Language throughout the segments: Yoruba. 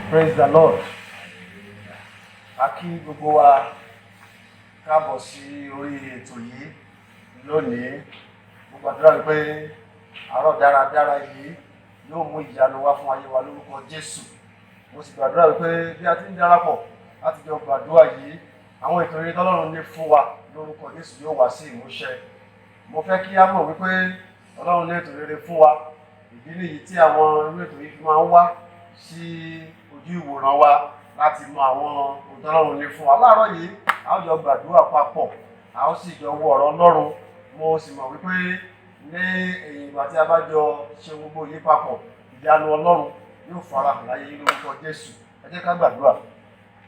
Praise the Lord. A kí gbogbo wa káàbọ̀ sí orí ètò yìí lónìí. Mo gbàdúrà wípé àárọ̀ dáradára yìí yóò mú ìyanu wá fún ayé wa lórúkọ Jésù. Mo sì gbàdúrà wípé bí a ti ń darapọ̀ láti jọ gbàdúrà yìí, àwọn ètò ìrètí Ọlọ́run ní fún wa lórúkọ Jésù yóò wá sí ìmúṣẹ. Mo fẹ́ kí a mọ̀ wípé Ọlọ́run ní ètò rere fún wa. Ìdí nìyí tí àwọn irú ètò yìí fi máa ń wá sí ojú ìwòran wa láti mọ àwọn ohun Ọlọ́run ní fún wa. Láàárọ̀ yìí a ó jọ gbàdúrà papọ̀, a ó sì jọ wo ọ̀rọ̀ Ọlọ́run. Mo sì mọ̀ wípé ní ẹ̀yìn ìgbà tí a bá jọ ṣe gbogbo yìí papọ̀, ìyanu Ọlọ́run yóò farahàn láyé yín lórúkọ Jésù. Ẹ jẹ́ ká gbàdúrà.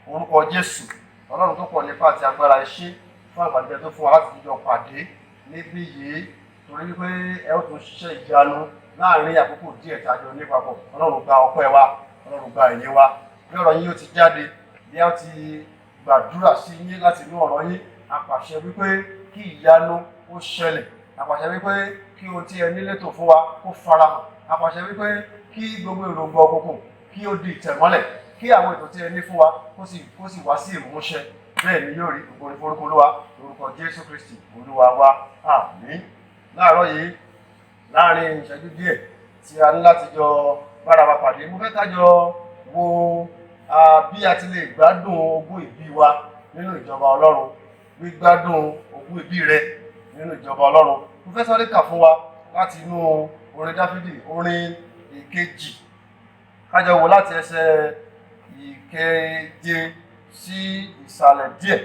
Orúkọ Jésù, Ọlọ́run tó pọ̀ nípa àti agbára, ẹ ṣé fún àgbàdìjẹ tó fún wa láti jọ pàdé níbí yìí, torí wípé ẹ ó tún ṣiṣẹ́ ìyanu láàrin àkókò díẹ̀ tí a jọ ní papọ̀. Ọlọ́run gba ọpẹ́ wa, Ọlọ́run gba ìyìn wa. Bí ọ̀rọ̀ yín yóò ti jáde, bí a ti gbàdúrà sí yín láti inú ọ̀rọ̀ yín, a pàṣẹ wípé kí ìyanu ó ṣẹlẹ̀. A pàṣẹ wípé kí ohun tí ẹ ní létò fún wa kó farahàn. A pàṣẹ wípé kí gbogbo èròǹgbà òkùnkùn kí ó di ìtẹ̀mọ́lẹ̀, kí àwọn ètò tí ẹ ní fún wa kó sì wá sí ìmúṣẹ. Bẹ́ẹ̀ ni yóò rí gbogbo ìforúkọ Olúwa lórúkọ Jésù Kristi Olúwa wa. Àmín. Láàárọ̀ yìí, láàrin ìṣẹ́jú díẹ̀ tí a ní láti jọ bára wa pàdé, mo fẹ́ ká jọ wo bí a ti lè gbádùn ogún ìbí wa nínú ìjọba Ọlọ́run, gbígbádùn ogún ìbí rẹ nínú ìjọba Ọlọ́run. Mo fẹ́ sáré kà fún wa láti inú orin Dáfídì, orin ìkejì. Ká jọ wò láti ẹsẹ̀ ìkeje sí ìsàlẹ̀ díẹ̀.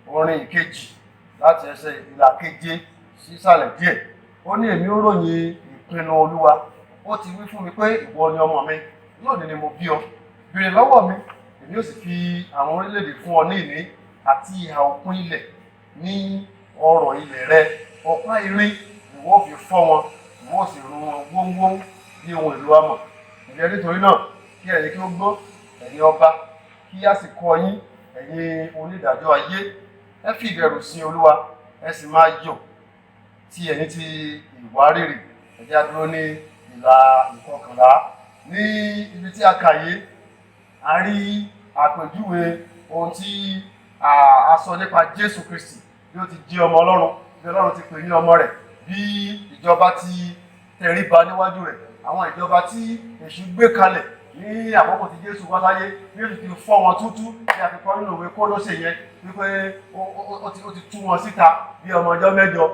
Orin ìkejì láti ẹsẹ̀ ìlàkeje sí ìsàlẹ̀ díẹ̀. Ó ní, èmi ó ròyìn ìpinnu Olúwa. Ó ti wí fún mi pé ìwọ ni ọmọ mi, lónìí ni mo bí ọ. Béèrè lọ́wọ́ mi, èmi ó sì fi àwọn orílẹ̀-èdè fún ọ ní ìní, àti ìhà òkun ilẹ̀ ní ọrọ̀ ilẹ̀ rẹ. Ọ̀pá irin ìwọ ó fi fọ́ wọn, ìwọ ó sì run wọn wóńwóń bí ohun èlò amọ̀. Ǹjẹ́ nítorí náà kí ẹ̀yin kí ó gbọ́, ẹ̀yin ọba, kí a sì kọ́ yín, ẹ̀yin onídàájọ́ ayé. Ẹ fi ìbẹ̀rù sin Olúwa, ẹ sì máa yọ̀ tí ẹ̀yin ti ìwárìrì. Ẹ jẹ́ á dúró ní ìlà ìkọkànlá. Ní ibi tí a kà yìí, a rí àpèjúwe ohun tí a sọ nípa Jésù Kristi bí ó ti jẹ́ ọmọ Ọlọ́run, bí Ọlọ́run ti pè ní ọmọ rẹ̀, bí ìjọba ti tẹríba níwájú rẹ̀. Àwọn ìjọba tí Èṣù gbé kalẹ̀ ní àkókò tí Jésù wá sáyé, bí ó ti fọ́ wọn tútú, bí a ti kọ nínú ìwé Kólósè yẹn, wípé ó ti tú wọn síta bí ọmọ ọjọ́ mẹ́jọ.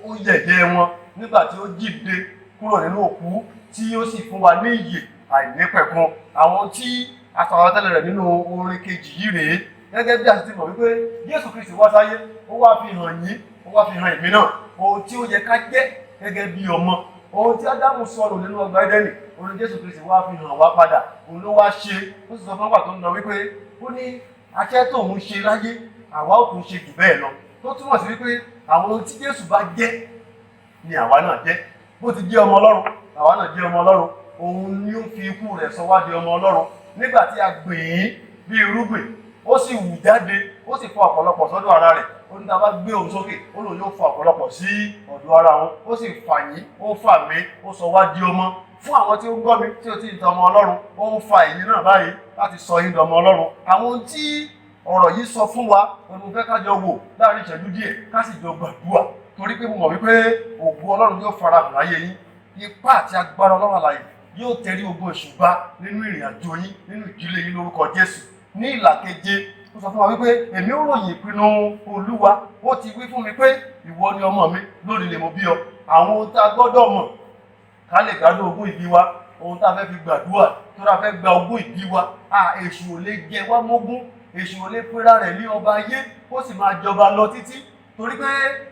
Ó yẹ̀yẹ́ wọn nígbà tí ó jíǹde kúrò nínú òkú, tí ó sì fún wa ní ìyè àìnípẹ̀kun. Àwọn tí a sọ̀rọ̀ tẹ́lẹ̀ rẹ̀ nínú orin kejì yìí rèé. Gẹ́gẹ́ bí a ti mọ̀ wípé Jésù Kristi wá sáyé, ó wá fi hàn yín, ó wá fi hàn èmi náà ohun tí ó yẹ ká jẹ́ gẹ́gẹ́ bí ọmọ. Ohun tí Ádámù sọnù nínú ọgbà Édẹ́nì, òun Jésù Kristi wá fi hàn wá padà, òun ló wá ṣe. Ó sì sọ fún àgbà tó ń lọ wípé ó ní aṣẹ́ tóun ṣe láyé, àwa ò tún ṣe jù bẹ́ẹ̀ lọ. Tó túmọ̀ sí wípé àwọn ohun tí Jésù bá jẹ́ ni àwa náà jẹ́. Bó ti jẹ́ ọmọ Ọlọ́run, àwa náà jẹ́ ọmọ Ọlọ́run. Òun ni ó fi ikú rẹ̀ sọ wá di ọmọ Ọlọ́run. Nígbà tí a gbìn ín bí irúgbìn, ó sì wù jáde, ó sì fọ ọ̀pọ̀lọpọ̀ sọ́dọ̀ ara rẹ̀. Ó ní tá a bá gbé òun sókè, ó lòun yóò fọ ọ̀pọ̀lọpọ̀ sí ọ̀dọ̀ ara wọn. Ó sì fà yín, ó fà mí, ó sọ wá di ọmọ. Fún àwọn tí ó ń gbọ́ mi tí ó ti ń tọ ọmọ Ọlọ́run, ó ń fa ẹ̀yin náà báyìí láti sọ yín dọmọ Ọlọ́run. Àwọn ohun tí ọ̀rọ̀ yìí sọ fún wa, mo fẹ́ ká jọ wò láàrin ìṣẹ́jú díẹ̀, ká sì jọ gbàdúrà, torí pé mo mọ̀ wípé ògo Ọlọ́run yóò farahàn láyé yín. Ipá àti agbára Ọlọ́run àlàyé yóò tẹrí ogun èṣù bá nínú ìrìn àjò yín, nínú ìdílé yín lórúkọ Jésù. Ní ìlàkeje, ó sọ fún wa wípé èmi ó ròyìn ìpinnu Olúwa. Ó ti wí fún mi pé ìwọ ni ọmọ mi, lónìí ni mo bí ọ. Àwọn ohun tá a gbọ́dọ̀ mọ̀ ká lè gbádùn ogún ìbí wa, ohun tá a fẹ́ fi gbàdúrà, tó rà fẹ́ gba ogún ìbí wa. Èṣù ò lè jẹ wá mógún, èṣù ò lè pera rẹ̀ ní ọba ayé ó sì máa jọba lọ títí, torí pé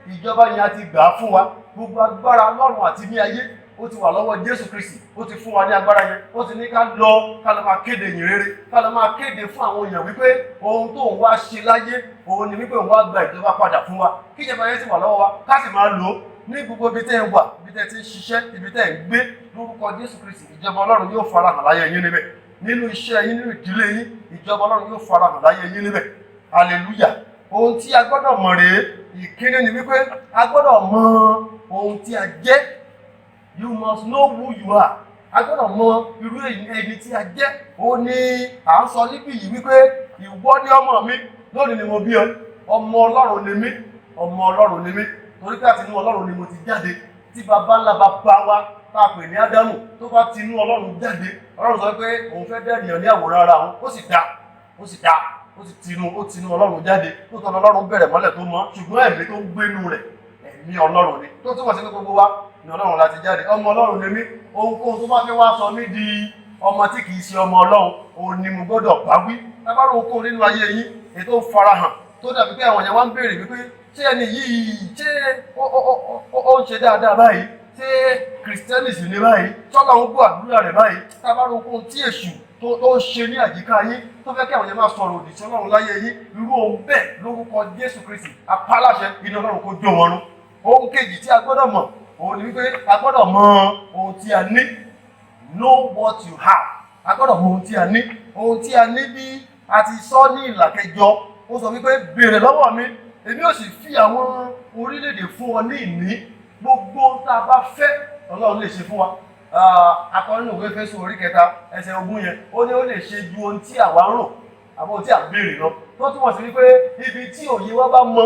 ìjọba yẹn a ti gbà á fún wa. Gbogbo agbára lọ́run àti ní ayé ó ti wà lọ́wọ́ Jésù Kristi. Ó ti fún wa ní agbára yẹn. Ó ti ní ká lọ máa kéde ìyìn rere, ká lọ máa kéde fún àwọn èèyàn wípé ohun tó ń wá ṣe láyé, òun ni wípé òun wá gba ìjọba padà fún wa. Kí ìjọba yẹn sì wà lọ́wọ́ wa, ká sì máa lò ó ní gbogbo ibi tẹ́ ẹ wà, ibi tẹ́ ẹ ti ń ṣiṣẹ́, ibi tẹ́ ẹ ń gbé. Lórúkọ Jésù Kristi, ìjọba Ọlọ́run yóò farahàn láyé yín níbẹ̀. Nínú iṣẹ́ yín, nínú ìdílé yín, ìjọba Ọlọ́run yóò farahàn láyé yín níbẹ̀. Hallelujah. Ohun tí a gbọ́dọ̀ mọ̀ rèé. Ìkíni ni wípé a gbọ́dọ̀ mọ ohun tí a jẹ́. You must know who you are. a gbọ́dọ̀ mọ irú ẹni tí a jẹ́. Ó ní à ń sọ níbí yìí wípé ìwọ ni ọmọ mi, lónìí ni mo bí ọ, ọmọ Ọlọ́run ni mí, ọmọ Ọlọ́run ni mí, torí pé àti inú Ọlọ́run ni mo ti jáde. Tí baba ńlá bàbá wa tá a pè ní Ádámù tó bá ti inú Ọlọ́run jáde, Ọlọ́run sọ pé òun fẹ́ dá ènìyàn ní àwòrán ara òun, ó sì dá, ó ti inú Ọlọ́run jáde. Tó tọ́ Ọlọ́run bẹ̀rẹ̀ mọ́lẹ̀ tó mọ́, ṣùgbọ́n ẹ̀mí tó ń gbénú rẹ̀ ẹ̀mí Ọlọ́run ni. Tó túmọ̀ sí pé gbogbo wa ní Ọlọ́run láti jáde. Ọmọ Ọlọ́run ni mí. Ohunkóhun tó bá fẹ́ wá sọ mí di ọmọ tí kìí ṣe ọmọ Ọlọ́run, òun ni mo gbọ́dọ̀ bá wí. Lábàárò ohunkóhun nínú ayé yín ètò farahàn tó dàbí pé àwọn èèyàn wá ń béèrè wípé ṣé ẹni yìí ṣé ó ń ṣe dáadáa báyìí, ṣé kìrìsìtẹ́nì sì ní báyìí, ṣọ́lá ń gbọ́ àdúrà rẹ̀ báyìí. Lábàárò ohunkóhun tí èṣù tó ń ṣe ní àyíká yín tó fẹ́ kí àwọn èèyàn máa sọ̀rọ̀ òdì sí Ọlọ́run láyé yín, irú ohun bẹ́ẹ̀ lórúkọ Jésù Kristi apáláṣẹ iná Ọlọ́run kó jó wọn run. Ohun kejì tí a gbọ́dọ̀ mọ̀ òun ni wípé a gbọ́dọ̀ mọ ohun tí a ní. Know what you have. A gbọ́dọ̀ mọ ohun tí a ní. Ohun tí a ní bí a ti sọ ní ìlà kẹjọ, ó sọ wípé béèrè lọ́wọ́ mi, èmi ò sì fi àwọn orílẹ̀-èdè fún ọ ní ìní. Gbogbo tá a bá fẹ́ Ọlọ́run lè ṣe fún wa. Akọrin òwe Éfésù orí 3 ẹsẹ̀ 20 yẹn, ó ní ó lè ṣe ju ohun tí àwa ń rò àbọ̀ ohun tí à ń béèrè lọ. Tó túmọ̀ sí wípé ibi tí òye wa bá mọ,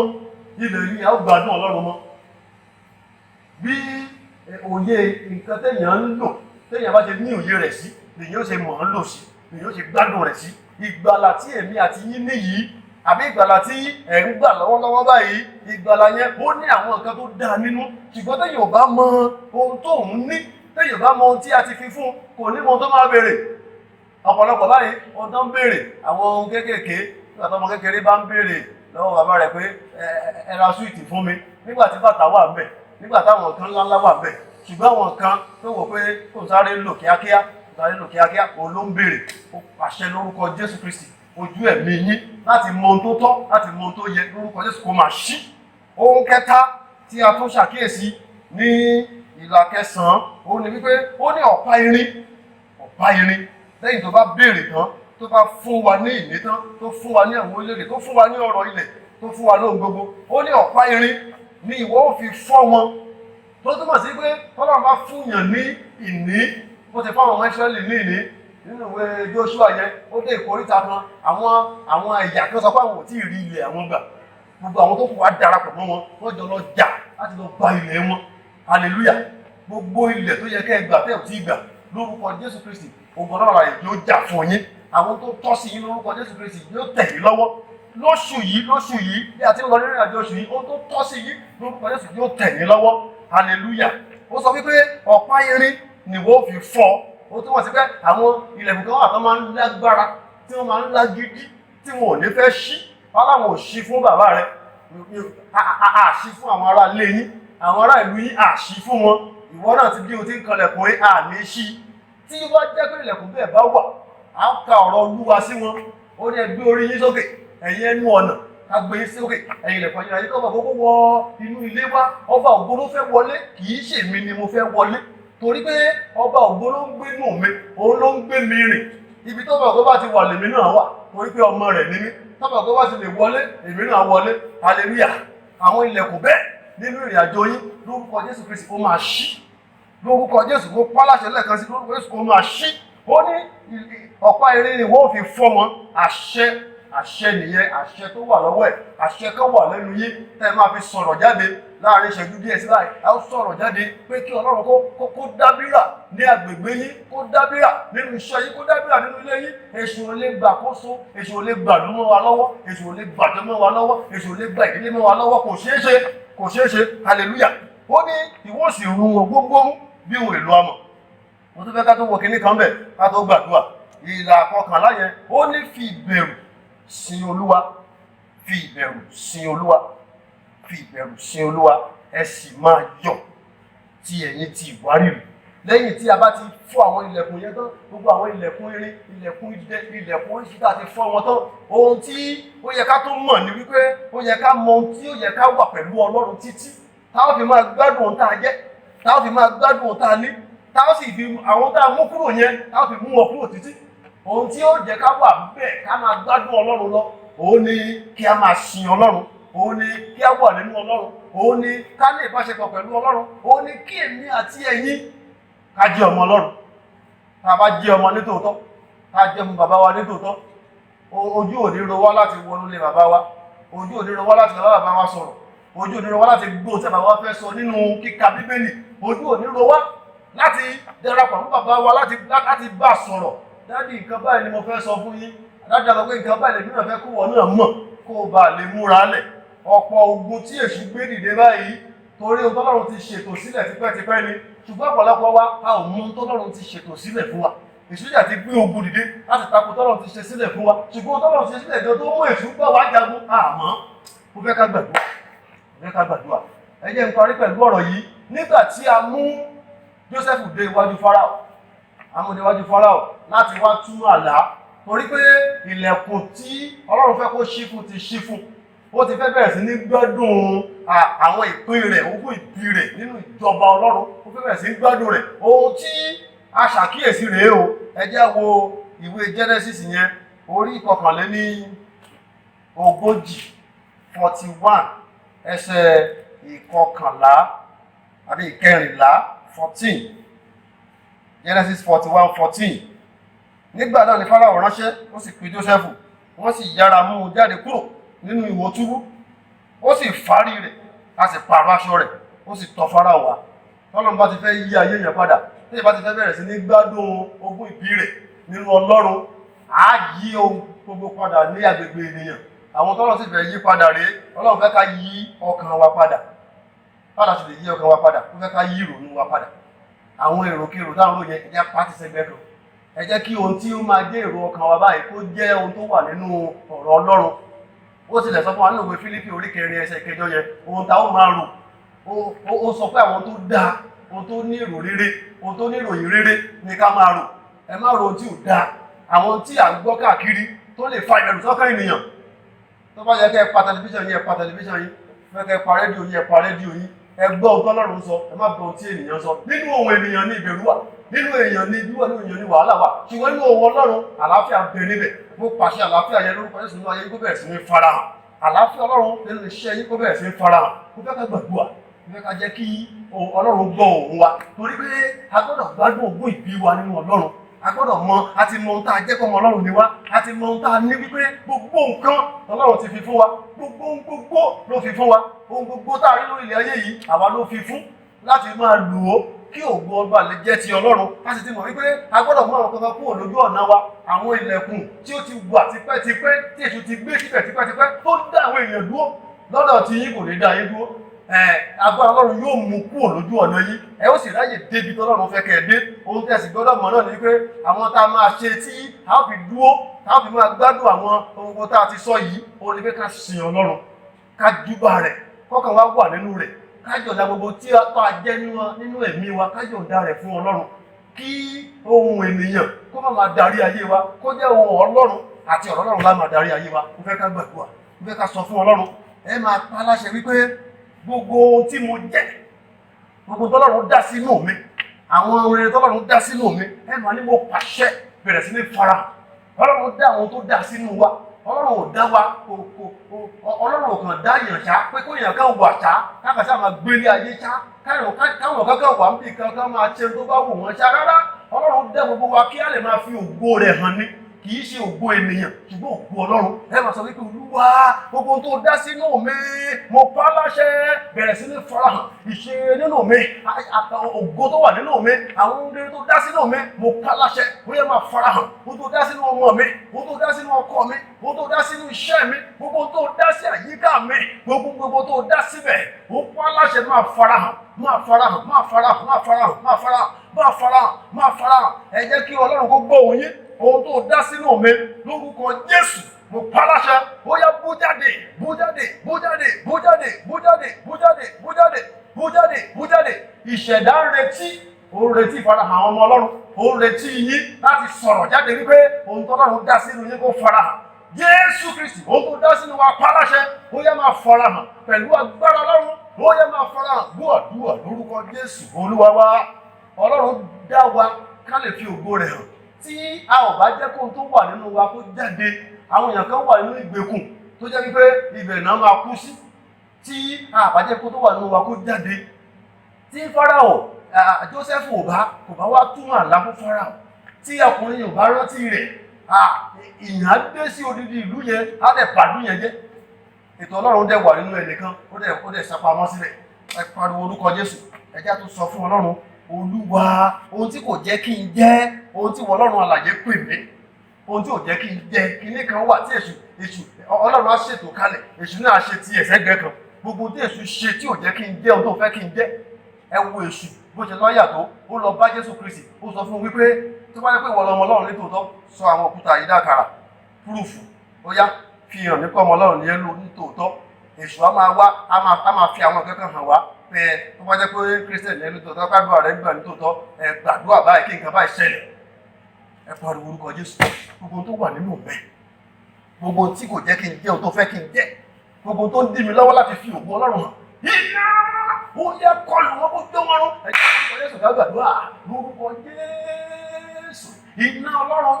ilẹ̀ ni a ó gbádùn Ọlọ́run mọ́. Bí òye nǹkan téèyàn ń lò, téèyàn bá ṣe ní òye rẹ̀ sí, lèyìn ó ṣe mọ̀ ń lò sí, lèyìn ó ṣe gbádùn rẹ̀ sí. Ìgbàlà tí èmi àti yín ní yìí, àbí ìgbàlà tí ẹ̀ ń gbà lọ́wọ́lọ́wọ́ báyìí, ìgbàlà yẹn ó ní àwọn nǹkan tó dáa nínú. Ṣùgbọ́n téèyàn ò bá mọ ohun tó ń ní, téèyàn bá mọ ohun tí a ti fi fún, kò ní mọ ohun tó máa béèrè. Ọ̀pọ̀lọpọ̀ báyìí ohun tó ń béèrè, àwọn ohun kéékèèké, nígbà tó ọmọ kékeré bá ń béèrè lọ́wọ́ bàbá rẹ̀ pé ẹ ra súwìtì fún mi, nígbà tí bàtà wà ń bẹ̀, nígbà táwọn nǹkan ńláńlá wà ń bẹ̀, ṣùgbọ́n àwọn nǹkan tó wò pé kò sáré lò kíákíá, òun ló ń béèrè. Ó pàṣẹ lórúkọ Jésù Kristi ojú ẹ̀mí yín láti mọ ohun tó tọ́, láti mọ ohun tó yẹ, lórúkọ Jésù kó máa ṣí. Ohun kẹta tí a tún ṣàkíyèsí ní ìlà 9, òun ni wípé ó ní ọ̀pá irin. Lẹ́yìn tó bá béèrè tán, tó bá fún wa ní ìní tán, tó fún wa ní àwọn orílẹ̀-èdè, tó fún wa ní ọrọ̀ ilẹ̀, tó fún wa lóhun gbogbo, ó ní ọ̀pá irin ni ìwọ ó fi fọ́ wọn. Tó túmọ̀ sí pé Ọlọ́run bá fún yàn ní ìní, bó ti fáwọn ọmọ Ísírẹ́lì ní ìní. Nínú ìwé Jóṣúà yẹn, ó dé ìkóríta kan, àwọn ẹ̀yà kan sọ pé àwọn ò tí ì rí ilẹ̀ àwọn gbà. Gbogbo àwọn tó kù wá darapọ̀ mọ́ wọn, wọ́n jọ lọ jà láti lọ gba ilẹ̀ wọn. Hallelujah. Gbogbo ilẹ̀ tó yẹ kẹ́ ẹ gbà tẹ́ ò tí ì gbà, lórúkọ Jésù Kristi ògbọ́n náà rẹ̀ yóò jà fún yín. Àwọn tó tọ́ sí yín lórúkọ Jésù Kristi yóò tẹ̀ yín lọ́wọ́. Lóṣù yìí bí a ti ń lọ nínú ìrìnàjò oṣù yìí, ohun tó tọ́ sí yín lórúkọ Jésù yóò tẹ̀ yín lọ́wọ́. Hallelujah. Ó sọ wípé ọ̀pá irin ni wọ́n fi fọ́. Ó túmọ̀ sí pé àwọn ilẹ̀kùn kan wà tó máa ń lágbára, tí wọ́n máa ń lágídí, tí wọn ò ní fẹ́ ṣí. Ọlọ́run ò ṣí fún bàbá rẹ̀, àṣí fún àwọn ará ilé yín, àwọn ará ìlú yín àṣí fún wọn. Ìwọ náà ti bí o ti ń kanlẹ̀kùn rí àmì ṣí. Tí wọ́n jẹ́ pé ilẹ̀kùn bẹ́ẹ̀ bá wà, á ka ọ̀rọ̀ Olúwa sí wọn. Ó ní ẹ gbé orí yín sókè, ẹ̀yin ẹnu ọ̀nà, ká gbé yín sókè, ẹ̀yin ilẹ̀kùn ayérayé, kọ́ gbogbo wọ inú ilé wa. Ọba ògo ló fẹ́ wọlé, kì í ṣèmi ni mo fẹ́ wọlé. Torí pé ọba ògo ló ń gbé nù mí, òun ló ń gbé mi rìn. Ibi tó bá ògo bá ti wà lèmi náà wà, torí pé ọmọ rẹ̀ ni mí. Tó bá ògo bá ti lè wọlé, èmi náà wọlé. Hallelujah. Àwọn ilẹ̀kùn bẹ́ẹ̀ nínú ìrìnàjò yín, lórúkọ Jésù Kristi ó máa ṣí. Lórúkọ Jésù kó pálàṣẹ lẹ́ẹ̀kan sí, lórúkọ Jésù kó máa ṣí. Ó ní ọ̀pá irin ni wọ́n fi fọ́ wọn. Àṣẹ nìyẹn, àṣẹ tó wà lọ́wọ́ ẹ̀, àṣẹ kan wà lẹ́nu yín tẹ́ máa fi sọ̀rọ̀ jáde láàrin ìṣẹ́jú díẹ̀ sí láì. A ó sọ̀rọ̀ jáde pé kí Ọlọ́run kó dábírà ní agbègbè yín, kó dábírà nínú iṣẹ́ yín, kó dábírà nínú ilé yín. Èṣù ò lè gbàkóso, èṣù ò lè gbàdú mọ́ wa lọ́wọ́, èṣù ò lè gbàjọ mọ́ wa lọ́wọ́, èṣù ò lè gba ìdílé mọ́ wa lọ́wọ́. Kò ṣeé ṣe. Hallelujah. Ó ní ìwọ sì run wọn gbogbo bí ohun èlò amọ̀. Mo tún fẹ́ ká tó wọ kinní kan bẹ̀ ká tó gbàdúrà. Ìlà 11 yẹn, ó ní fi ìbẹ̀rù sin Olúwa, fi ìbẹ̀rù sin Olúwa, fi ìbẹ̀rù sin Olúwa, ẹ sì máa yọ̀ tí ẹ̀yin ti ìwárìrì. Lẹ́yìn tí a bá ti fọ́ àwọn ilẹ̀kùn yẹn tán, gbogbo àwọn ilẹ̀kùn irin, ilẹ̀kùn idẹ, ilẹ̀kùn oríṣiríṣi àti fọ́ wọn tán, ohun tí ó yẹ ká tó mọ̀ ní wípé ó yẹ ká mọ ohun tí ó yẹ ká wà pẹ̀lú Ọlọ́run títí táwọn fi máa gbádùn ohun tá a jẹ́, táwọn fi máa gbádùn ohun tá a ní, táwọn sì fi àwọn tá a mú kúrò yẹn táwọn fi mú wọn kúrò títí. Ohun tí ó jẹ́ ká wà bẹ́ẹ̀ ká máa gbádùn Ọlọ́run lọ, òun ni kí a máa sin Ọlọ́run, òun ni kí a wà nínú Ọlọ́run, òun ni ká ní ìbáṣepọ̀ pẹ̀lú Ọlọ́run, òun ni kí èmi àti ẹ̀yin ká jẹ́ ọmọ Ọlọ́run. tá a bá jẹ́ ọmọ nítòótọ́, tá a jẹ́ ọmọ bàbá wa nítòótọ́, ojú ò ní ro wá láti wọnú ilé bàbá wa, ojú ò ní ro wá láti bá bàbá wa sọ̀rọ̀, ojú ò ní ro wá láti gbọ́ tí bàbá wa fẹ́ sọ nínú kíka bíbélì, ojú ò ní ro wá láti darapọ̀ mọ́ bàbá wa láti bá sọ̀rọ̀. Dádì, nǹkan báyìí ni mo fẹ́ sọ fún yín. Dádì sọ pé nǹkan báyìí lèmi náà fẹ́ kó wọ́n náà mọ̀ kó o bá lè múra lẹ̀. Ọ̀pọ̀ ogun tí èṣù gbé dìde báyìí torí ohun tọ́lọ́run ti ṣètò sílẹ̀ tipẹ́tipẹ́ ni, ṣùgbọ́n ọ̀pọ̀lọpọ̀ wa a ò mú ohun tọ́lọ́run ti ṣètò sílẹ̀ fún wa. Èṣù jà ti gbé ogun dìde láti tako tọ́lọ́run ti ṣe sílẹ̀ fún wa, ṣùgbọ́n ohun tọ́lọ́run ti ṣe sílẹ̀ gan tó mú èṣù gbà wá jagun àmọ́. Mo fẹ́ ká gbàdúrà, ẹ jẹ́ n parí pẹ̀lú ọ̀rọ̀ yìí. Nígbà tí a mú Jósẹ́fù dé iwájú Fáráò, amúdéwájú Fáráò láti wá túmọ̀ àlá, torí pé ilẹ̀kùn tí Ọlọ́run fẹ́ kó ṣí fún ti ṣí fún. Ó ti fẹ́ bẹ̀rẹ̀ sí ní gbádùn àwọn ìpín rẹ̀, ogún ìbí rẹ̀ nínú ìjọba Ọlọ́run. Ó fẹ́ bẹ̀rẹ̀ sí ní gbádùn rẹ̀. Ohun tí a ṣàkíyèsí rèé o. Ẹ jẹ́ wo ìwé Genesis yẹn, orí 41, 41, ẹsẹ̀ 11 àbí 14. Genesis 41:14. Nígbà náà ni Fáráò ránṣẹ́, ó sì pe Jósẹ́fù, wọ́n sì yára mú un jáde kúrò nínú ìwò túbú. Ó sì fárí rẹ̀, a sì pààrọ̀ aṣọ rẹ̀, ó sì tọ̀ Fáráò wá. Tọ́lọ́run bá ti fẹ́ yí ayé yẹn padà, tí ìbá ti fẹ́ bẹ̀rẹ̀ sí ní gbádùn ogún ìbí rẹ̀ nínú Ọlọ́run, á yí ohun gbogbo padà ní agbègbè ènìyàn. Àwọn tọ́lọ́run sì fẹ́ yí padà rèé. Ọlọ́run fẹ́ ká yí ọkàn wa padà. Padà sì lè yí ọkàn wa padà, ó fẹ́ ká yí ìrònú wa padà. Àwọn èròkèrò táwọn olóyè ẹ jẹ́ pàtì sẹ́gbẹ́ kan. Ẹ jẹ́ kí ohun tí ó máa jẹ́ èrò ọkàn wa báyìí kó jẹ́ ohun tó wà nínú ọ̀rọ̀ Ọlọ́run. Ó tilẹ̀ sọ fún wa nínú ìwé Fílípì orí 4 ẹsẹ̀ 8 yẹn, ohun tá ó máa rò. Ó sọ pé àwọn tó dáa, ohun tó ní èrò rere, ohun tó ní ìròyìn rere ni ká máa rò. Ẹ má rò ohun tí ò dáa, àwọn tí à ń gbọ́ káàkiri tó lè fa ìbẹ̀rù sọ́kàn ènìyàn. Tó bá yẹ kẹ́ ẹ pa tẹlifíṣàn yín, ẹ pa tẹlifíṣàn yín. Fẹ́ kẹ́ ẹ pa rédíò yín, ẹ pa rédíò yín. Ẹ gbọ́ ohun tọ́lọ́run sọ, ẹ má gbọ́ ohun tí ènìyàn sọ. Nínú ohun ènìyàn ní ìbẹ̀rù wà, nínú èèyàn ní ìbíwọ̀, nínú èèyàn ní wàhálà wà, ṣùgbọ́n nínú ohun Ọlọ́run àlàáfíà bẹ níbẹ̀. Mo pàṣẹ àlàáfíà yẹn lórúkọ Jésù nínú ayé yín kó bẹ̀rẹ̀ sí ní farahàn. Àlàáfíà Ọlọ́run nínú iṣẹ́ yín kó bẹ̀rẹ̀ sí ní farahàn. Mo fẹ́ ká gbàdúrà, mo fẹ́ ká jẹ́ kí Ọlọ́run gbọ́ ohùn wa, torí pé a gbọ́dọ̀ gbádùn ogún ìbí wa nínú Ọlọ́run. A gbọ́dọ̀ mọ̀, a ti mọ ohun tá a jẹ́ kọ́mọ Ọlọ́run ni wá, a ti mọ ohun tá a ní wípé gbogbo nǹkan Ọlọ́run ti fi fún wa, gbogbo ló fi fún wa, ohun gbogbo tá a rí lórí ilẹ̀ ayé yìí àwa ló fi fún láti máa lò ó kí ògo ọba lè jẹ́ ti Ọlọ́run. A sì ti mọ̀ wípé a gbọ́dọ̀ mú àwọn kankan kúrò lójú ọ̀nà wa, àwọn ilẹ̀kùn tí ó ti wà tipẹ́tipẹ́, tí èṣù ti gbé síbẹ̀ tipẹ́tipẹ́ tó dá àwọn èèyàn dúró lọ́dọ̀ tí yín kò lè dá yín dúró. Agbára Ọlọ́run yóò mú kúrò lójú ọ̀nà yín, ẹ ó sì ráyè débi tọ́lọ́run fẹ́ kẹ́ ẹ dé. Ohun tí ẹ sì gbọ́dọ̀ mọ̀ náà ni pé àwọn tá a máa ṣe tí a ó fi dúró, a ó fi máa gbádùn àwọn ohun tá a ti sọ yìí, ó ní pé ká sìn Ọlọ́run, ká júbà rẹ̀, kọ́kàn wa wà nínú rẹ̀, ká yọ̀ǹda gbogbo tí a jẹ́ nínú ẹ̀mí wa, ká yọ̀ǹda rẹ̀ fún Ọlọ́run, kí ohun ènìyàn kó má máa darí ayé wa, kó jẹ́ ohun Ọlọ́run àti ọ̀rọ̀ Ọlọ́run lá máa darí ayé wa. Mo fẹ́ ká gbàdúrà, mo fẹ́ ká sọ fún Ọlọ́run, ẹ máa pa láṣẹ wípé gbogbo ohun tí mo jẹ́, gbogbo tọ́lọ́run dá sínú mi, àwọn orin tọ́lọ́run dá sínú mi, ẹ máa ní mo pàṣẹ bẹ̀rẹ̀ sí ní farahàn. Ọlọ́run dá àwọn tó dá sínú wa, Ọlọ́run ò dá wa, Ọlọ́run ò kàn dá èèyàn ṣá pé kó èèyàn kan wà ṣá, káàkiri ṣá máa gbélé ayé ṣá, káwọn kankan wà níbi kankan máa ṣe tó bá wù wọ́n ṣá. Rárá, Ọlọ́run dá gbogbo wa kí á lè máa fi ògo rẹ̀ hàn ní, kì í ṣe ògo ènìyàn ṣùgbọ́n ògo Ọlọ́run. Ẹ máa sọ wípé Olúwa, gbogbo tó dá sínú mi, mo pa láṣẹ bẹ̀rẹ̀ sí ní farahàn. Ìṣe nínú mi, ògo tó wà nínú mi, àwọn ohun tó dá sínú mi, mo pa láṣẹ ó yẹ máa farahàn. Ohun tó dá sínú ọmọ mi, ohun tó dá sínú ọkọ mi, ohun tó dá sínú iṣẹ́ mi, gbogbo tó dá sí àyíká mi, gbogbo tó dá síbẹ̀, ó pa láṣẹ máa farahàn, máa farahàn, máa farahàn, máa farahàn, máa farahàn, máa farahàn, máa farahàn. Ẹ jẹ́ kí Ọlọ́run kó gbọ́ ohùn yín. Ohun tó dá sínú mi lórúkọ Jésù, mo pa láṣẹ, ó yá bú jáde, bú jáde, bú jáde, bú jáde, bú jáde, bú jáde, bú jáde, bú jáde, bú jáde. Ìṣẹ̀dá ń retí, ó ń retí ìfarahàn àwọn ọmọ Ọlọ́run, ó ń retí yín láti sọ̀rọ̀ jáde wípé ohun tó Ọlọ́run dá sínú yín kó farahàn. Jésù Kristi, ohun tó dá sínú wa pa láṣẹ, ó yá máa farahàn pẹ̀lú agbára Ọlọ́run, ó yá máa farahàn. Gbọ́ àdúrà lórúkọ Jésù Olúwa wa. Ọlọ́run dá wa ká lè fi ògo rẹ̀ hàn. Tí a ò bá jẹ́ kóhun tó wà nínú wa kó jáde, àwọn èèyàn kan wà nínú ìgbèkùn tó jẹ́ wípé ibẹ̀ náà máa kú sí. Tí a bá jẹ́ kóhun tó wà nínú wa kó jáde, tí Fáráò, Jósẹ́fù kò bá wá túmọ̀ àlá fún Fáráò, tí ọkùnrin yóò bá rántí rẹ̀ ìyàn dé sí odidi ìlú yẹn á dẹ̀ bàdú yẹn jẹ́. Ètò Ọlọ́run dẹ̀ wà nínú ẹnìkan ó dẹ̀ sápamọ́ sílẹ̀. Ẹ pariwo orúkọ Jésù. Ẹ jẹ́ tó sọ fún Ọlọ́run, Olúwa, ohun tí kò jẹ́ kí n jẹ́, ohun tí Ọlọ́run alààyè pè mí, ohun tí ò jẹ́ kí n jẹ́, kinní kan wà tí èṣù Ọlọ́run á ṣètò kalẹ̀, èṣù náà ṣe ti ẹ̀sẹ̀gbẹ́ kan. Gbogbo tí èṣù ṣe tí ò jẹ́ kí n jẹ́ ohun tó fẹ́ kí n jẹ́. Ẹ wo èṣù bó ṣe lọ́yà tó, ó lọ bá Jésù Kristi, ó sọ fún wípé tó bá yẹ pé ìwọ lọmọ Ọlọ́run ní tòótọ́, sọ àwọn òkúta yìí dàkàrà, púrùfù, ó yá fi hàn nípa ọmọ Ọlọ́run ní ẹlò ní tòótọ́. Èṣù á máa wá, á máa fi àwọn kankan hàn wá pé tó bá jẹ́ pé Kírísítẹ̀nì ní tòótọ́, gbàdúrà rẹ̀ gbà ní tòótọ́, gbàdúrà báyìí kí nǹkan báyìí ṣẹlẹ̀. Ẹ pariwo orúkọ Jésù. Gbogbo tó wà nínú mẹ́, gbogbo tí kò jẹ́ kí n jẹ́ ohun tó fẹ́ kí n jẹ́, gbogbo tó ń dí mi lọ́wọ́ láti fi ògo Ọlọ́run hàn, iná ó yẹ kọlù wọn kó jó wọn rún. Ẹ jẹ́ orúkọ Jésù ká gbàdúrà lórúkọ Jésù. Iná Ọlọ́run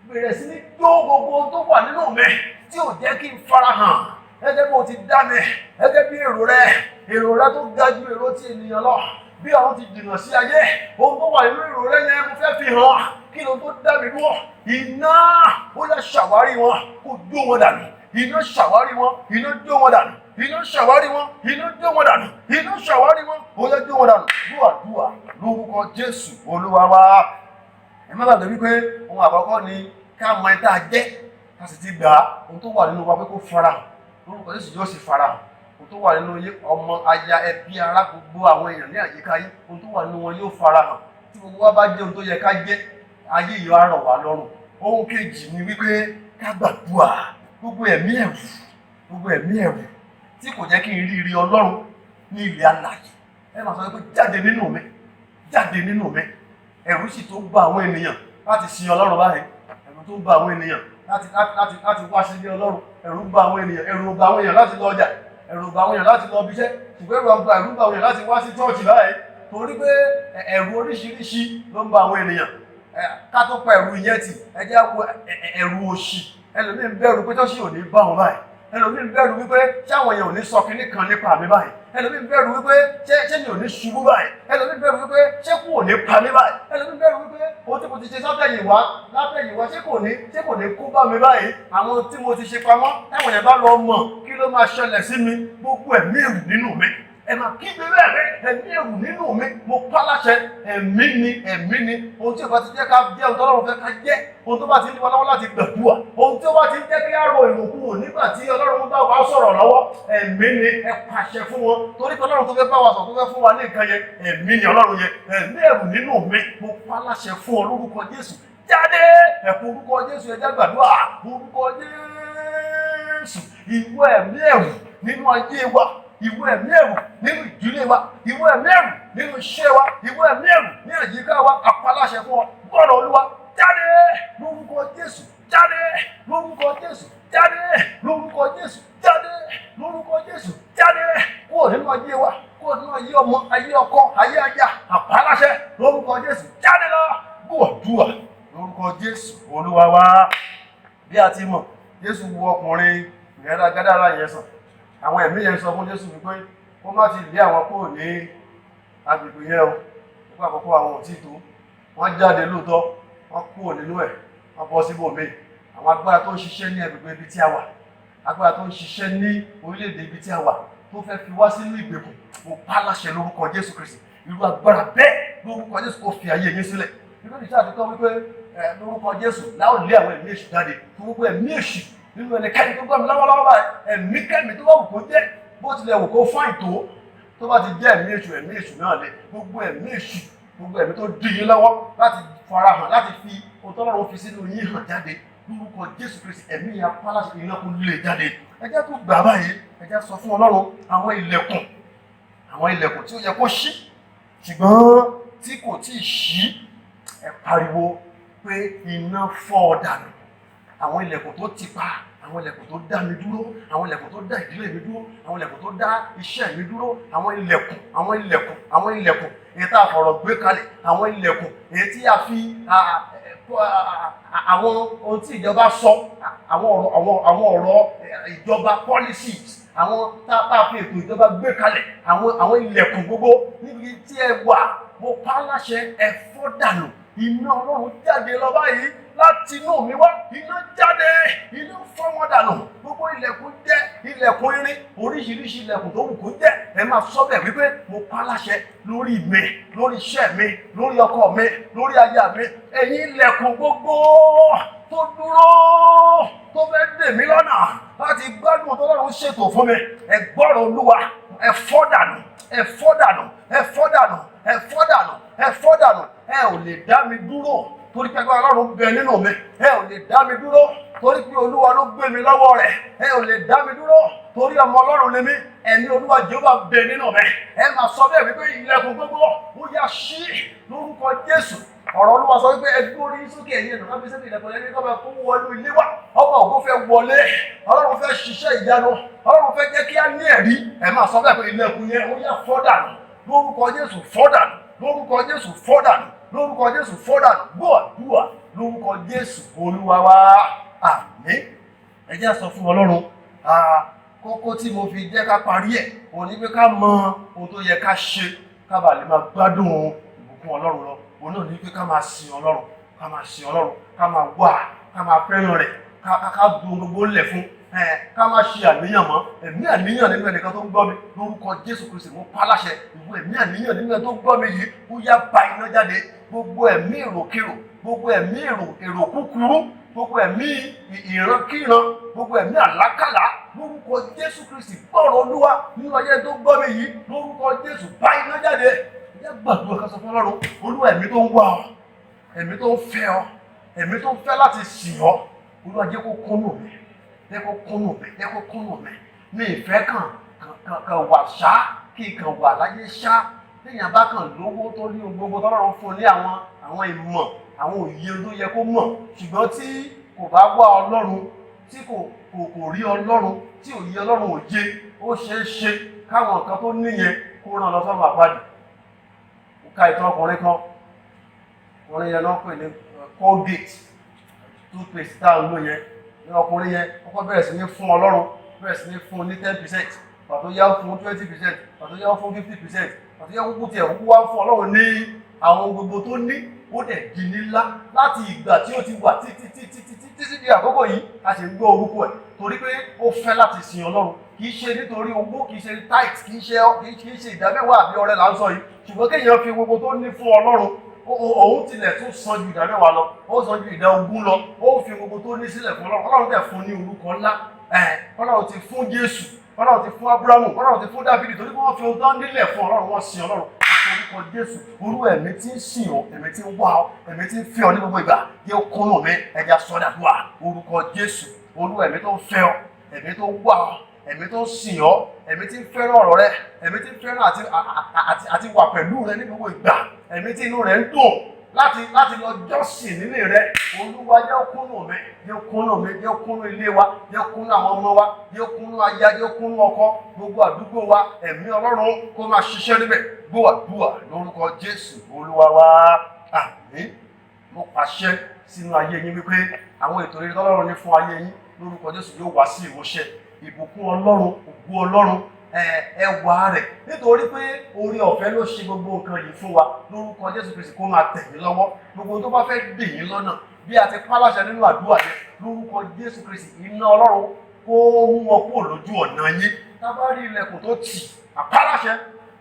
bẹ̀rẹ̀ sí ní jó gbogbo tó wà nínú mẹ́ tí ò jẹ́ kí n farahàn. Gẹ́gẹ́ bó ti dá mi, gẹ́gẹ́ bí èrò rẹ tó ga ju èrò tí ènìyàn lọ, bí ọ̀run ti jìnnà sí ayé, ohun tó wà nínú èrò rẹ yẹn mo fẹ́ fi hàn. Kí ló tó dá mi dúró? Iná ó yẹ ṣàwárí wọn kó jó wọn dànù. Iná ṣàwárí wọn, iná jó wọn dànù. Iná ṣàwárí wọn, iná jó wọn dànù. Iná ṣàwárí wọn, ó yẹ jó wọn dànù. Dúàdúà lórúkọ Jésù Olúwa wa. Ẹ má gbàgbé wípé ohun àkọ́kọ́ ni ká mọ ẹni tá a jẹ́, ká sì ti gbà ohun tó wà nínú wa pé kó farahàn. Lórúkọ Jésù yóò sì farahàn. Ohun tó wà nínú yín, ọmọ, aya, ẹbí, ará, gbogbo àwọn èèyàn ní àyíká yín, ohun tó wà nínú wọn yóò farahàn. Tí gbogbo wa bá jẹ́ ohun tó yẹ ká jẹ́, ayé yìí á rọ̀ wá lọ́rùn. Ohun kejì ni wípé ká gbàdúrà. Gbogbo ẹ̀mí ẹ̀rù tí kò jẹ́ kí n rí Ọlọ́run ní ilẹ̀ alààyè, ẹ máa sọ pé jáde nínú mi. Ẹ̀rù sì tó ń ba àwọn ènìyàn láti sin Ọlọ́run báyìí. Ẹ̀rù tó ń ba àwọn ènìyàn láti wá sí ilé Ọlọ́run. Ẹ̀rù ń ba àwọn ènìyàn, ẹ̀rù ń ba àwọn èèyàn láti lọ ọjà, ẹ̀rù ń ba àwọn èèyàn láti lọ ibiṣẹ́, ṣùgbọ́n ẹ̀rù ń ba àwọn èèyàn láti wá sí chọ́ọ̀chì báyìí. Torí pé ẹ̀rù oríṣiríṣi ló ń ba àwọn ènìyàn. Ká tó pa ẹ̀rù ìyẹn tì, ẹ jẹ́ wo ẹ̀rù òṣì. Ẹlòmíì ń bẹ̀rù pé tọ́sí ò ní bá wọn báyìí. Ẹlòmíì ń bẹ̀rù wípé ṣáwọn èèyàn ò ní sọ kinní kan nípa mi báyìí. Ẹlòmíì ń bẹ̀rù wípé ṣé mi ò ní ṣubú báyìí. Ẹlòmíì ń bẹ̀rù wípé ṣé kú ò ní pa mí báyìí. Ẹlòmíì ń bẹ̀rù wípé ohun tí mo ti ṣe látẹ̀yìnwá ṣé kò ní kó bá mi báyìí. Àwọn tí mo ti ṣe pamọ́, táwọn èèyàn bá lọ mọ̀ kí ló máa ṣẹlẹ̀ sí mi. Gbogbo ẹ̀mí ẹ̀rù nínú mi, ẹ máa kígbe bẹ́ẹ̀ ẹ̀mí ẹ̀rù nínú mi, mo pa láṣẹ, ẹ̀mí ni ohun tí ó bá ti jẹ́ ká jẹ́ ohun tó Ọlọ́run fẹ́ ká jẹ́, ohun tó bá ti ń wá lọ́wọ́ láti gbàdúrà, ohun tí ó bá ti ń jẹ́ kí á ro ìròkúrò nígbà tí Ọlọ́run bá wa sọ̀rọ̀ lọ́wọ́, ẹ̀mí ni ẹ pàṣẹ fún wọn. Torí pé Ọlọ́run tó fẹ́ bá wa sọ̀rọ̀, tó fẹ́ fún wa ní nǹkan yẹn, ẹ̀mí ni Ọlọ́run yẹn. Ẹ̀mí ẹ̀rù nínú mi, mo pa láṣẹ fún ọ lórúkọ Jésù. Jáde ẹ̀kún orúkọ Jésù, ẹ jẹ́ gbàdúrà orúkọ Jésù. Ìwọ ẹ̀mí ẹ̀rù nínú ayé wa, ìwọ ẹ̀mí ẹ̀rù nínú ìdílé wa, ìwọ ẹ̀mí ẹ̀rù nínú iṣẹ́ wa, ìwọ ẹ̀mí ẹ̀rù ní àyíká wa, àpaláṣẹ fún ọ. Gbọ́dọ̀ Olúwa, jáde lórúkọ Jésù, jáde lórúkọ Jésù, jáde lórúkọ Jésù, jáde lórúkọ Jésù, jáde kúrò nínú ayé wa, kúrò nínú ayé ọmọ, ayé ọkọ, ayé aya, àpaláṣẹ lórúkọ Jésù, jáde lọ. Gbọ́dọ̀ lórúkọ Jésù Olúwa wa. Bí a ti mọ̀, Jésù wo ọkùnrin Gádárà yẹn sàn. Àwọn ẹ̀mí yẹn sọ fún Jésù wípé kó má ti lé àwọn kúrò ní agbègbè yẹn o. Nípa àkókò àwọn ò tí tó. Wọ́n jáde lóòótọ́, wọ́n kúrò nínú ẹ̀, wọ́n bọ́ síbòmíì. Àwọn agbára tó ń ṣiṣẹ́ ní agbègbè ibi tí a wà, agbára tó ń ṣiṣẹ́ ní orílẹ̀-èdè ibi tí a wà, tó fẹ́ fi wá sínú ìgbèkùn, mo pa láṣẹ lórúkọ Jésù Kristi. Irú agbára bẹ́ẹ̀ lórúkọ Jésù kó fi ayé yín sílẹ̀. Irú ìṣe àtúntò wípé lórúkọ Jésù láò lé àwọn ẹ̀mí èṣù jáde, fún gbogbo ẹ̀mí èṣù nínú ẹnikẹ́ni tó gbọ́ mi lọ́wọ́lọ́wọ́ báyìí, ẹ̀mí kẹ́mi tó bá wù kó jẹ́, bó tilẹ̀ wù kó fáìn tó bá ti jẹ́ ẹ̀mí èṣù náà lé, gbogbo ẹ̀mí èṣù, gbogbo ẹ̀mí tó dí yín lọ́wọ́ láti farahàn, láti fi ohun tó Ọlọ́run fi sínú yín hàn jáde, lórúkọ Jésù Kristi, ẹ̀mí yẹn apáláṣẹ iná kó lè jáde. Ẹ jẹ́ tó gbà báyìí, ẹ jẹ́ sọ fún Ọlọ́run àwọn ilẹ̀kùn tí ó yẹ kó ṣí, ṣùgbọ́n tí kò tí ì ṣí, ẹ pariwo pé iná fọ́ dànù. Àwọn ilẹ̀kùn tó ti pa, àwọn ilẹ̀kùn tó dá mi dúró, àwọn ilẹ̀kùn tó dá ìdílé mi dúró, àwọn ilẹ̀kùn tó dá iṣẹ́ mi dúró, àwọn ilẹ̀kùn èyí tá a fọ̀rọ̀ gbé kalẹ̀, àwọn ilẹ̀kùn èyí tí a fi àwọn ohun tí ìjọba sọ, àwọn ọ̀rọ̀ ìjọba policies, àwọn tá a fi ètò ìjọba gbé kalẹ̀, àwọn ilẹ̀kùn gbogbo níbi tí ẹ wà, mo pa láṣẹ ẹ fọ́ dànù iná Ọlọ́run jáde lọ báyìí láti inú mi wá, iná jáde, iná fọ́ wọn dànù. Gbogbo ilẹ̀kùn jẹ́ ilẹ̀kùn irin, oríṣiríṣi ilẹ̀kùn tó wù kó jẹ́, ẹ máa sọ bẹ́ẹ̀ wípé mo pa láṣẹ lórí mi, lórí iṣẹ́ mi, lórí ọkọ mi, lórí aya mi. Ẹ̀yin ilẹ̀kùn gbogbo tó dúró tó fẹ́ dè mí lọ́nà láti gbádùn tó lọ́run ṣètò fún mi, ẹ gbọ́rọ̀ Olúwa, ẹ fọ́ dànù, ẹ fọ́ dànù, ẹ fọ́ dànù, ẹ fọ́ dànù, ẹ fọ́ dànù. Ẹ ò lè dá mi dúró torí pé Ọlọ́run bẹ nínú mi. Ẹ ò lè dá mi dúró torí pé Olúwa ló gbé mi lọ́wọ́ rẹ̀. Ẹ ò lè dá mi dúró torí ọmọ Ọlọ́run ni mí. Ẹ̀mí Olúwa Jèhófà bẹ nínú mi. Ẹ máa sọ bẹ́ẹ̀ wípé ilẹ̀kùn gbogbo ó yá ṣí lórúkọ Jésù. Ọ̀rọ̀ Olúwa sọ wípé ẹ gbé orí sókè ẹ̀yin ènìyàn kábí sẹ́ni ilẹ̀kùn ẹni kọ́ bẹ kó wọnú ilé wa. Ọba ògo fẹ́ wọlé. Ọlọ́run fẹ́ ṣiṣẹ́ ìyanu. Ọlọ́run fẹ́ jẹ́ kí á ní ẹ̀rí. Ẹ máa sọ bẹ́ẹ̀ pé ilẹ̀kùn yẹn ó yá fọ́ dànù. Lórúkọ Jésù fọ́ dànù. Lórúkọ Jésù fọ́ dànù. Lórúkọ Jésù fọ́ dànù. Gbọ́ àdúrà lórúkọ Jésù Olúwa wa. Àmín. Ẹ jẹ́ sọ fún Ọlọ́run. Kókó tí mo fi jẹ́ ká parí ẹ̀, òun ní pé ká mọ ohun tó yẹ ká ṣe ká bàa lè máa gbádùn ìbùkún Ọlọ́run lọ. Òun náà ní pé ká máa sin Ọlọ́run, ká máa sin Ọlọ́run, ká máa wà, ká máa fẹ́ràn rẹ̀, ká dùn gbogbo ńlẹ̀ fún, ká má ṣe àníyàn mọ́. Ẹ̀mí àníyàn nínú ẹnìkan tó ń gbọ́ mi lórúkọ Jésù Kristi mo pa láṣẹ. Ìwọ ẹ̀mí àníyàn nínú ẹni tó ń gbọ́ mi yìí ó yá ba iná jáde. Gbogbo ẹ̀mí èròkérò, gbogbo ẹ̀mí èrò kúkúrú, gbogbo ẹ̀mí ìrankíran, gbogbo ẹ̀mí àlákàlà lórúkọ Jésù Kristi gbọ́rọ̀ Olúwa nínú ayé tó ń gbọ́ mi yìí lórúkọ Jésù ba iná jáde. Ẹ gbàdúrà ká sọ fún Ọlọ́run, Olúwa ẹ̀mí tó ń wá ọ, ẹ̀mí tó ń fẹ́ ọ, ẹ̀mí tó ń fẹ́ láti sìn ọ, Olúwa jẹ́ kó kúnnù mi, jẹ́ kó kúnnù mi, jẹ́ kó kúnnù mi. Mi ìfẹ́ kàn wà ṣá kí n kàn wà láyé ṣá. Téèyàn bá kàn lówó tó ní ohun gbogbo tọ́lọ́run fún ní àwọn ìmọ̀, àwọn òye tó yẹ kó mọ̀, ṣùgbọ́n tí kò bá wá Ọlọ́run, tí kò rí Ọlọ́run, tí òye Ọlọ́run ò yé, ó ṣeé ṣe káwọn nǹkan tó níyẹn kó ràn lọ sọ́run àpáàdì. Ó ka ìtàn ọkùnrin kan, ọkùnrin yẹn náà pè ní Colgate toothpaste tá à ń lò yẹn. Ní ọkùnrin yẹn kọ́kọ́ bẹ̀rẹ̀ sí ní fún Ọlọ́run, bẹ̀rẹ̀ sí ní fún ní 10%, pàtó yá fún 20%, pàtó yá fún 50%, pàtó yá kúkú tiẹ̀ kúkú wá fún Ọlọ́run ní àwọn gbogbo tó ní. Ó dẹ̀ di ńlá láti ìgbà tí ó ti wà títí di àkókò yìí a sì ń gbọ́ orúkọ ẹ̀ torí pé ó fẹ́ láti sin Ọlọ́run. Kìí ṣe nítorí owó, kìí ṣe tithe, kìí ṣe ìdámẹ́wàá àbí ọrẹ là ń sọ yìí, ṣùgbọ́n kéèyàn fi gbogbo tó ní fún Ọlọ́run. Òun tilẹ̀ tún san ju ìdámẹ́wàá lọ, ó san ju ìdá ogún lọ, ó fi gbogbo tó ní sílẹ̀ fún Ọlọ́run. Ọlọ́run dẹ̀ fún ní orúkọ ńlá. Ọlọ́run ti fún Jésù, Ọlọ́run ti fún Ábúráhámù, Ọlọ́run ti fún Dáfídì torí pé wọ́n fi ohun tó nílẹ̀ fún Ọlọ́run, wọ́n sin Ọlọ́run. Orúkọ Jésù, olú ẹ̀mí tí ń sìn ọ́, ẹ̀mí tí ń wá ọ́, ẹ̀mí tí ń fẹ́ ọ ní gbogbo ìgbà, yóò kúnnù mi, ẹja sọ́dàdúrà. Orúkọ Jésù, olú ẹ̀mí tó ń fẹ́ ọ, ẹ̀mí tó ń wá ọ, ẹ̀mí tó ń sìn ọ́, ẹ̀mí tí ń fẹ́ràn ọ̀rọ̀ rẹ, ẹ̀mí tí ń fẹ́ràn àti wà pẹ̀lú rẹ ní gbogbo ìgbà, ẹ̀mí tí inú rẹ ń dùn láti lọ jọ́sìn nílé rẹ. Olúwa jẹ́ kúnnù mi, jẹ́ kúnnù mi, jẹ́ kúnnù ilé wa, jẹ́ kúnnù àwọn ọmọ wa, jẹ́ kúnnù aya, jẹ́ kúnnù ọkọ, gbogbo àdúgbò wa. Ẹ̀mí Ọlọ́run kó máa ṣiṣẹ́ níbẹ̀. Gbọ́ àdúrà lórúkọ Jésù Olúwa wa. Àmín. Mo pàṣẹ sínú ayé yín wípé àwọn ètò rere tọ́lọ́run ní fún ayé yín lórúkọ Jésù yóò wá sí ìmúṣẹ. Ìbùkún Ọlọ́run, ògo Ọlọ́run, ẹwà rẹ̀, nítorí pé oore ọ̀fẹ́ ló ṣe gbogbo nǹkan yìí fún wa. Lórúkọ Jésù Kristi kó máa tẹ̀ yín lọ́wọ́. Gbogbo tó bá fẹ́ dè yín lọ́nà bí a ti pálàṣẹ nínú àdúrà yẹn, lórúkọ Jésù Kristi iná Ọlọ́run kó mú wọn kúrò lójú ọ̀nà yín. Tá bá rí ilẹ̀kùn tó tì, àpálàṣẹ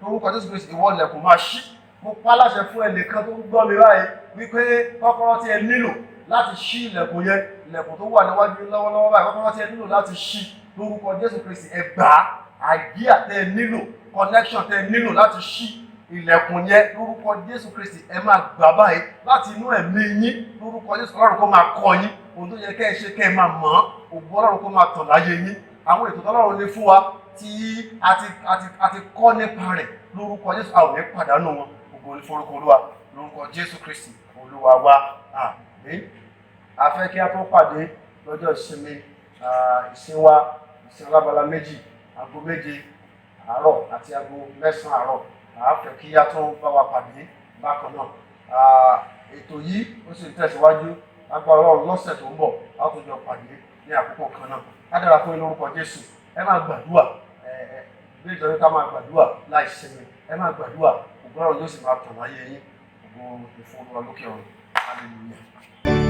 lórúkọ Jésù Kristi ìwọ ilẹ̀kùn máa ṣí. Mo pálàṣẹ fún ẹnìkan tó ń gbọ́ mi báyìí wípé kọ́kọ́rọ́ tí ẹ nílò láti ṣí ilẹ̀kùn yẹn, ilẹ̀kùn tó wà níwájú lọ́wọ́lọ́wọ́ báyìí, kọ́kọ́rọ́ tí ẹ nílò láti ṣí lórúkọ Jésù Kristi ẹ gbà á. Àìdíà tẹ́ ẹ nílò, connection tẹ́ ẹ nílò láti ṣí ilẹ̀kùn yẹn lórúkọ Jésù Kristi ẹ máa gbà báyìí láti inú ẹ̀mí yín. Lórúkọ Jésù Ọlọ́run kó máa kọ́ yín ohun tó yẹ kẹ́ ẹ ṣe, kẹ́ ẹ máa mọ̀ ọ́n. Ògo Ọlọ́run kó máa tàn láyé yín. Àwọn ètò tọ́lọ́run ní fún wa tí a ti kọ́ nípa rẹ̀ lórúkọ Jésù a ò ní pàdánù wọn. Ògo ni fún orúkọ Olúwa lórúkọ Jésù Kristi Olúwa wa. Àmín. A fẹ́ kí a tó pàdé lọ́jọ́ ìsinmi ìsìn alábala méjì, aago 7 àárọ̀ àti aago 9 àárọ̀. A fẹ́ kí a tún bá wa pàdé bákan náà. Ètò yìí ó sì tẹ̀síwájú lágbára Ọlọ́run lọ́sẹ̀ tó ń bọ̀, a tún jọ pàdé ní àkókò kan náà. Á dára fún yín lórúkọ Jésù. Ẹ máa gbàdúrà, bí ìjọba ká máa gbàdúrà láì sinmi. Ẹ máa gbàdúrà, ògo Ọlọ́run yóò sì máa tàn láyé yín. Ògo ni fún Olúwa lókè ọ̀run. hallelujah.